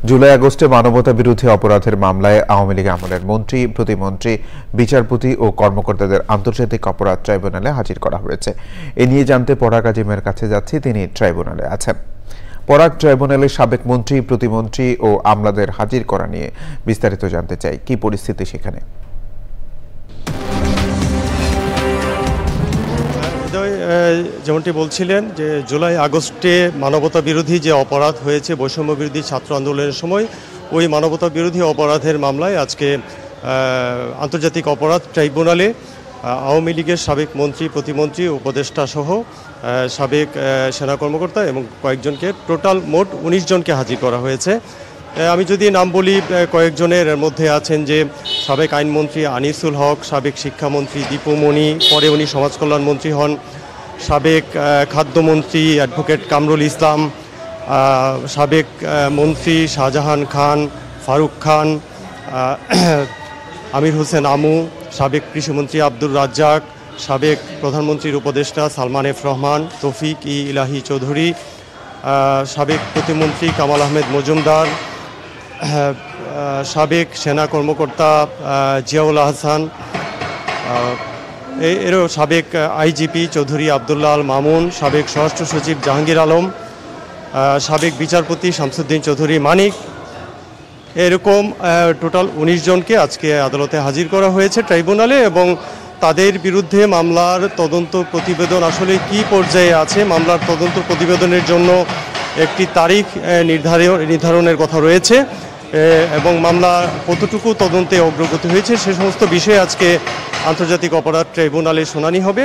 জুলাই আগস্টে মানবতা বিরোধী অপরাধের মামলায় আওয়ামী লীগ আমলের মন্ত্রী, প্রতিমন্ত্রী, বিচারপতি ও কর্মকর্তাদের আন্তর্জাতিক অপরাধ ট্রাইব্যুনালে হাজির করা হয়েছে। এ নিয়ে জানতে পরাগ আজিমের কাছে যাচ্ছি, তিনি ট্রাইব্যুনালে আছেন। পরাগ, ট্রাইব্যুনালে সাবেক মন্ত্রী, প্রতিমন্ত্রী ও আমলাদের হাজির করা নিয়ে বিস্তারিত জানতে চাই, কি পরিস্থিতি সেখানে? যেমনটি বলছিলেন যে জুলাই আগস্টে মানবতা বিরোধী যে অপরাধ হয়েছে বৈষম্য বিরোধী ছাত্র আন্দোলনের সময়, ওই মানবতা বিরোধী অপরাধের মামলায় আজকে আন্তর্জাতিক অপরাধ ট্রাইব্যুনালে আওয়ামী লীগের সাবেক মন্ত্রী, প্রতিমন্ত্রী, উপদেষ্টা সহ সাবেক সেনা কর্মকর্তা এবং কয়েকজনকে, টোটাল মোট 19 জনকে হাজির করা হয়েছে। আমি যদি নাম বলি কয়েকজনের, এর মধ্যে আছেন যে সাবেক আইনমন্ত্রী আনিসুল হক, সাবেক শিক্ষামন্ত্রী দীপু মনি, পরে উনি সমাজ কল্যাণ মন্ত্রী হন, সাবেক খাদ্যমন্ত্রী অ্যাডভোকেট কামরুল ইসলাম, সাবেক মন্ত্রী শাহজাহান খান, ফারুক খান, আমির হোসেন আমু, সাবেক কৃষিমন্ত্রী আব্দুর রাজ্জাক, সাবেক প্রধানমন্ত্রীর উপদেষ্টা সালমান এফ রহমান, তৌফিক ই ইলাহি চৌধুরী, সাবেক প্রতিমন্ত্রী কামাল আহমেদ মজুমদার, সাবেক সেনা কর্মকর্তা জিয়াউল আহসান, এরও সাবেক আইজিপি চৌধুরী আবদুল্লাহ আল মামুন, সাবেক স্বরাষ্ট্র সচিব জাহাঙ্গীর আলম, সাবেক বিচারপতি শামসুদ্দিন চৌধুরী মানিক, এরকম টোটাল 19 জনকে আজকে আদালতে হাজির করা হয়েছে ট্রাইব্যুনালে। এবং তাদের বিরুদ্ধে মামলার তদন্ত প্রতিবেদন আসলে কি পর্যায়ে আছে, মামলার তদন্ত প্রতিবেদনের জন্য একটি তারিখ নির্ধারণের কথা রয়েছে এবং মামলা কতটুকু তদন্তে অগ্রগতি হয়েছে সে সমস্ত বিষয়ে আজকে আন্তর্জাতিক অপরাধ ট্রাইব্যুনালে শুনানি হবে।